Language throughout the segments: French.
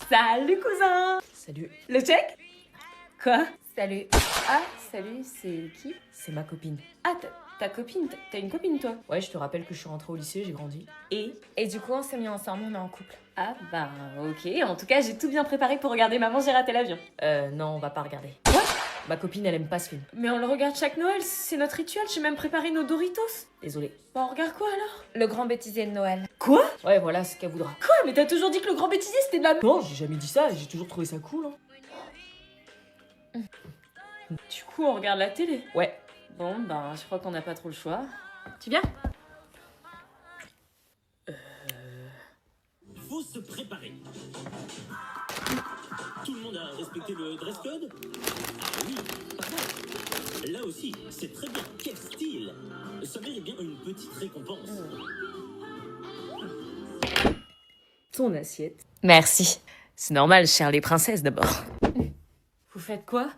Salut cousin. Salut. Le check? Quoi? Salut. Ah, salut, c'est qui? C'est ma copine. Ah, ta copine, t'as une copine toi? Ouais, je te rappelle que je suis rentrée au lycée, j'ai grandi. Et du coup, on s'est mis ensemble, on est en couple. Ah bah ok, en tout cas j'ai tout bien préparé pour regarder Maman j'ai raté l'avion. Non, on va pas regarder. Quoi? Ma copine, elle aime pas ce film. Mais on le regarde chaque Noël, c'est notre rituel, j'ai même préparé nos Doritos. Désolé. Bah on regarde quoi alors? Le grand bêtisier de Noël. Quoi? Ouais, voilà, c'est ce qu'elle voudra. Quoi? Mais t'as toujours dit que le grand bêtisier c'était de la... Non, j'ai jamais dit ça, j'ai toujours trouvé ça cool. Hein. Du coup on regarde la télé. Ouais. Bon bah je crois qu'on n'a pas trop le choix. Tu viens? Faut se préparer. Tout le monde a respecté le dress code? Ah oui, pas mal. Là aussi, c'est très bien. Quel style! Ça mérite bien une petite récompense. Ton assiette. Merci. C'est normal, cher les princesses d'abord. Vous faites quoi?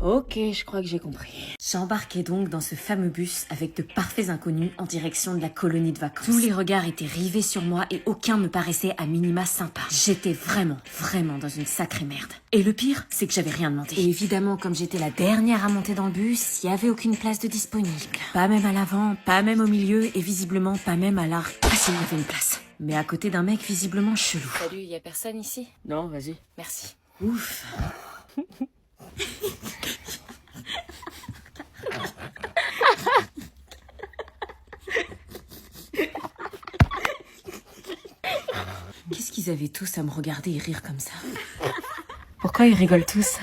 Ok, je crois que j'ai compris. J'embarquais donc dans ce fameux bus avec de parfaits inconnus en direction de la colonie de vacances. Tous les regards étaient rivés sur moi et aucun me paraissait à minima sympa. J'étais vraiment dans une sacrée merde. Et le pire, c'est que j'avais rien demandé. Et évidemment, comme j'étais la dernière à monter dans le bus, il y avait aucune place de disponible. Pas même à l'avant, pas même au milieu et visiblement pas même à l'arc. Ah si, il y avait une place. Mais à côté d'un mec visiblement chelou. Salut, y a personne ici? Non, vas-y. Merci. Ouf. Qu'est-ce qu'ils avaient tous à me regarder et rire comme ça? Pourquoi ils rigolent tous?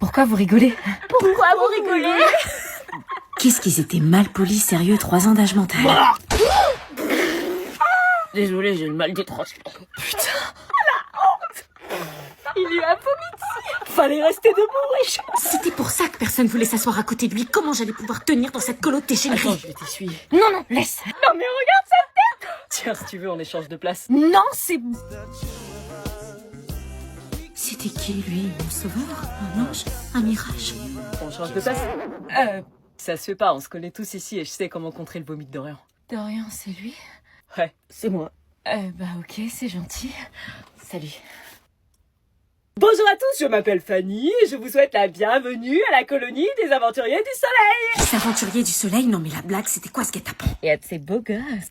Pourquoi vous rigolez? Pourquoi vous rigolez? Qu'est-ce qu'ils étaient mal polis, sérieux, 3 ans d'âge mental. Désolé, j'ai le mal des transports. Il lui a vomi. Fallait rester debout, wesh. C'était pour ça que personne voulait s'asseoir à côté de lui. Comment j'allais pouvoir tenir dans cette colo de Attends, téchénerie? je vais t'essuyer. Non, laisse. Non mais regarde ça. Tiens, si tu veux, on échange de place. Non, c'est... C'était qui, lui? Mon sauveur? Un ange? Un mirage? On change de place? Ça se fait pas, on se connaît tous ici et je sais comment contrer le vomi de Dorian. Dorian, c'est lui? Ouais, c'est moi. Bah ok, c'est gentil. Salut. Bonjour à tous, je m'appelle Fanny et je vous souhaite la bienvenue à la colonie des aventuriers du soleil. Les aventuriers du soleil? Non mais la blague, c'était quoi ce guet-apens? Et à de ces beaux gosses.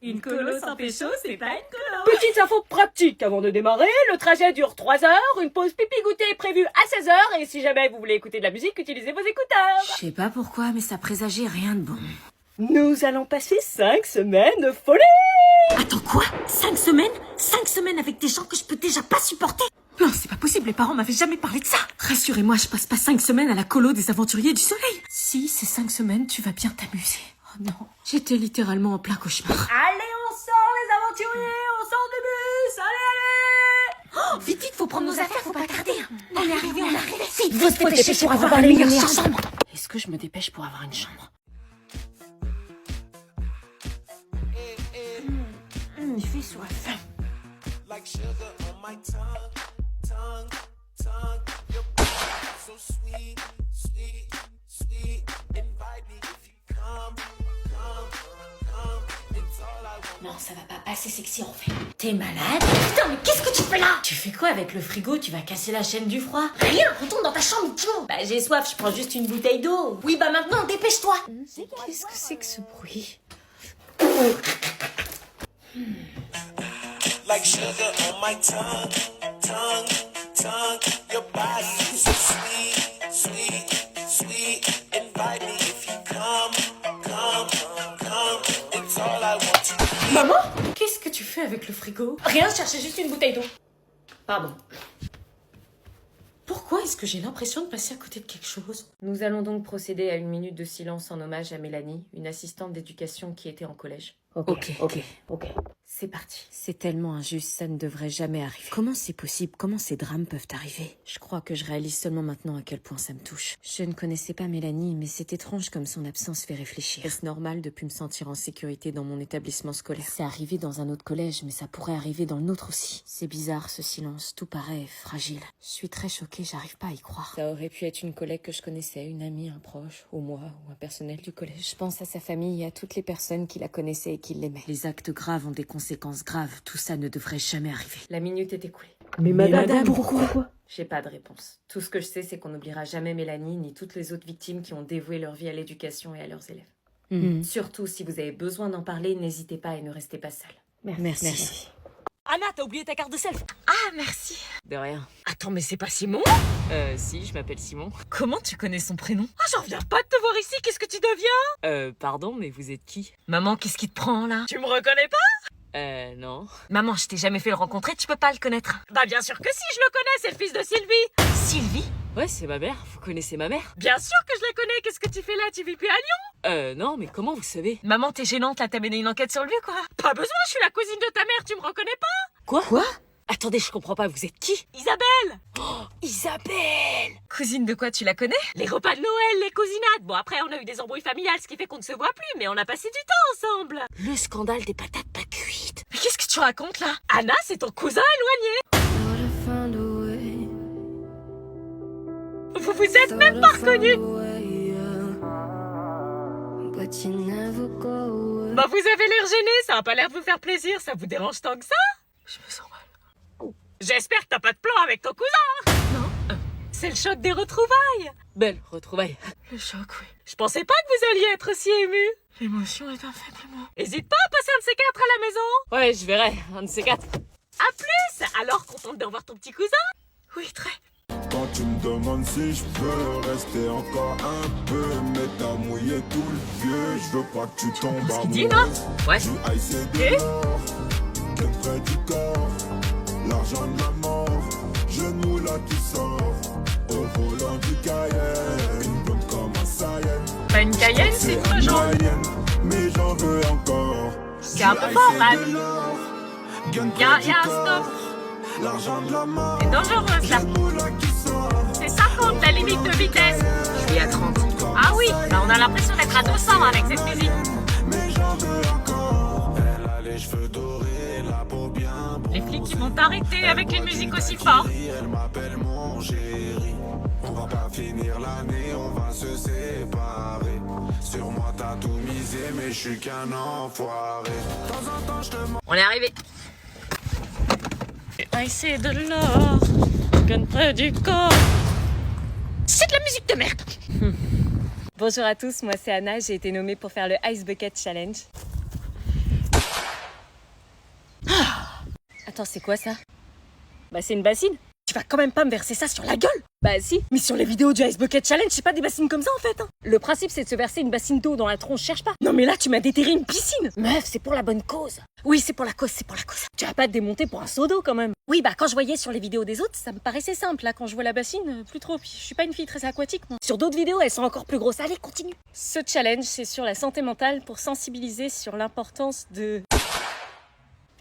Une colo sans pécho, c'est pas une colo. Petite info pratique avant de démarrer, le trajet dure 3 heures, une pause pipi goûter est prévue à 16 heures et si jamais vous voulez écouter de la musique, utilisez vos écouteurs. Je sais pas pourquoi, mais ça présageait rien de bon. Nous allons passer 5 semaines de folie. Attends, quoi? 5 semaines? 5 semaines avec des gens que je peux déjà pas supporter? Non, c'est pas possible, les parents m'avaient jamais parlé de ça. Rassurez-moi, je passe pas 5 semaines à la colo des aventuriers du soleil. Si, ces 5 semaines, tu vas bien t'amuser. Oh non, j'étais littéralement en plein cauchemar. Allez, on sort les aventuriers, on sort du bus, allez. Oh, vite, faut prendre nos affaires, faut pas tarder. On est arrivé. Vite, faut se dépêcher pour avoir la meilleure chambre. Est-ce que je me dépêche pour avoir une chambre? Il fait soif. Like sugar on my tongue. Your body so sweet. Invite me if you come. It's all I want. Non, ça va pas, assez sexy en fait. T'es malade? Putain, mais qu'est-ce que tu fais là? Tu fais quoi avec le frigo? Tu vas casser la chaîne du froid? Rien, retourne dans ta chambre, Timo. Bah j'ai soif, je prends juste une bouteille d'eau. Oui, bah maintenant, dépêche-toi. Qu'est-ce que c'est que ce bruit? Like sugar on my tongue. Your body so sweet. Invite me if you come. It's all I want to be. Maman? Qu'est-ce que tu fais avec le frigo? Rien, je cherchais juste une bouteille d'eau. Pardon. Pourquoi est-ce que j'ai l'impression de passer à côté de quelque chose? Nous allons donc procéder à une minute de silence en hommage à Mélanie, une assistante d'éducation qui était en collège. Ok. C'est parti. C'est tellement injuste, ça ne devrait jamais arriver. Comment c'est possible? Comment ces drames peuvent arriver? Je crois que je réalise seulement maintenant à quel point ça me touche. Je ne connaissais pas Mélanie, mais c'est étrange comme son absence fait réfléchir. Est-ce normal de plus me sentir en sécurité dans mon établissement scolaire? C'est arrivé dans un autre collège, mais ça pourrait arriver dans le nôtre aussi. C'est bizarre ce silence, tout paraît fragile. Je suis très choquée, j'arrive pas à y croire. Ça aurait pu être une collègue que je connaissais, une amie, un proche, ou moi, ou un personnel du collège. Je pense à sa famille et à toutes les personnes qui la connaissaient et qu'il l'aimait. Les actes graves ont des conséquences graves. Tout ça ne devrait jamais arriver. La minute est écoulée. Mais madame, pourquoi? J'ai pas de réponse. Tout ce que je sais, c'est qu'on n'oubliera jamais Mélanie ni toutes les autres victimes qui ont dévoué leur vie à l'éducation et à leurs élèves. Surtout, si vous avez besoin d'en parler, n'hésitez pas et ne restez pas seul. Merci. Anna, t'as oublié ta carte de self. Ah, merci. De rien. Attends, mais c'est pas Simon? Si, je m'appelle Simon. Comment tu connais son prénom? Ah, j'en reviens pas de te voir ici, qu'est-ce que tu deviens? Pardon, mais vous êtes qui? Maman, qu'est-ce qui te prend là? Tu me reconnais pas? Non. Maman, je t'ai jamais fait le rencontrer, tu peux pas le connaître. Bah bien sûr que si, je le connais, c'est le fils de Sylvie. Sylvie? Ouais, c'est ma mère. Vous connaissez ma mère? Bien sûr que je la connais, qu'est-ce que tu fais là? Tu vis plus à Lyon? Non, mais comment vous savez? Maman, t'es gênante là, t'as mené une enquête sur lui quoi? Pas besoin, je suis la cousine de ta mère, tu me reconnais pas? Quoi? Attendez, je comprends pas, vous êtes qui? Isabelle! Isabelle! Cousine de quoi, tu la connais? Les repas de Noël, les cousinades. Bon après, on a eu des embrouilles familiales, ce qui fait qu'on ne se voit plus, mais on a passé du temps ensemble. Le scandale des patates pas cuites. Mais qu'est-ce que tu racontes là? Anna, c'est ton cousin éloigné. Vous vous êtes même pas reconnus. Bah vous avez l'air gêné, ça a pas l'air de vous faire plaisir, ça vous dérange tant que ça? Je me sens mal. J'espère que t'as pas de plan avec ton cousin. Non. C'est le choc des retrouvailles. Belle retrouvaille. Le choc, oui. Je pensais pas que vous alliez être si ému. L'émotion est un faible mot. Hésite pas à passer un de ces quatre à la maison. Ouais, je verrai, un de ces quatre. À plus. Alors, contente de revoir ton petit cousin? Oui, très. Quand tu me demandes si je peux rester encore un peu, mais t'as mouillé tout le vieux, je veux pas que tu tombes à Dis non. Ouais. Du ice et de l'or, de près du corps, l'argent de la mort, je moule là qui sort, au volant du Cayenne, une blonde comme un Saiyan. Pas une Cayenne, c'est une jaune. Mais j'en veux encore. C'est un peu fort, man. Y'a un stop. L'argent de la mort, C'est dangereux, ça. je moule là qui sort. C'est 50 la limite de vitesse. Je suis à 30. Ah oui, bah on a l'impression d'être à 200 avec cette musique. Mais j'en veux encore. Elle a les cheveux dorés, la peau bien Les flics qui vont t'arrêter avec une musique aussi forte. Elle m'appelle mon chéri. On va pas finir l'année, on va se séparer. Sur moi t'as tout misé, mais je suis qu'un enfoiré. De temps en temps je te mens. On est arrivé. Et c'est de l'or, gun près du corps. C'est de la musique de merde. Bonjour à tous, moi c'est Anna, j'ai été nommée pour faire le Ice Bucket Challenge. Attends, c'est quoi ça? Bah, c'est une bassine. Tu vas quand même pas me verser ça sur la gueule? Bah, si. Mais sur les vidéos du Ice Bucket Challenge, c'est pas des bassines comme ça en fait. Hein. Le principe, c'est de se verser une bassine d'eau dans la tronche, cherche pas. Non mais là, tu m'as déterré une piscine. Meuf, c'est pour la bonne cause. Oui, c'est pour la cause, c'est pour la cause. Tu vas pas te démonter pour un seau d'eau quand même. Oui, bah quand je voyais sur les vidéos des autres, ça me paraissait simple. Là, quand je vois la bassine, plus trop. Puis je suis pas une fille très aquatique, moi. Sur d'autres vidéos, elles sont encore plus grosses. Allez, continue. Ce challenge, c'est sur la santé mentale pour sensibiliser sur l'importance de...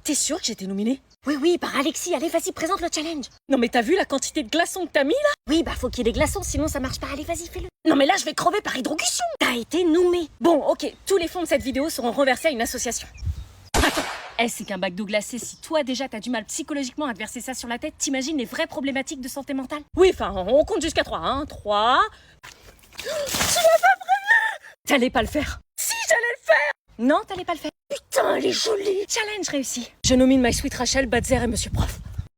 T'es sûre que j'étais nominée? Oui, par Alexis. Allez, vas-y, présente le challenge. Non mais t'as vu la quantité de glaçons que t'as mis là? Oui, bah faut qu'il y ait des glaçons, sinon ça marche pas. Allez, vas-y, fais-le. Non mais là, je vais crever par hydrocution. T'as été nommé. Bon, ok, tous les fonds de cette vidéo seront reversés à une association. Attends. C'est qu'un bac d'eau glacée. Si toi déjà t'as du mal psychologiquement à te verser ça sur la tête, t'imagines les vraies problématiques de santé mentale? Oui, enfin, on compte jusqu'à 3, hein. 3... Tu m'as pas prévenu! T'allais pas le faire. Si, j'allais le faire! Non, t'allais pas le faire. Putain, elle est jolie! Challenge réussi. Je nomine My Sweet Rachel, Badzer et Monsieur Prof.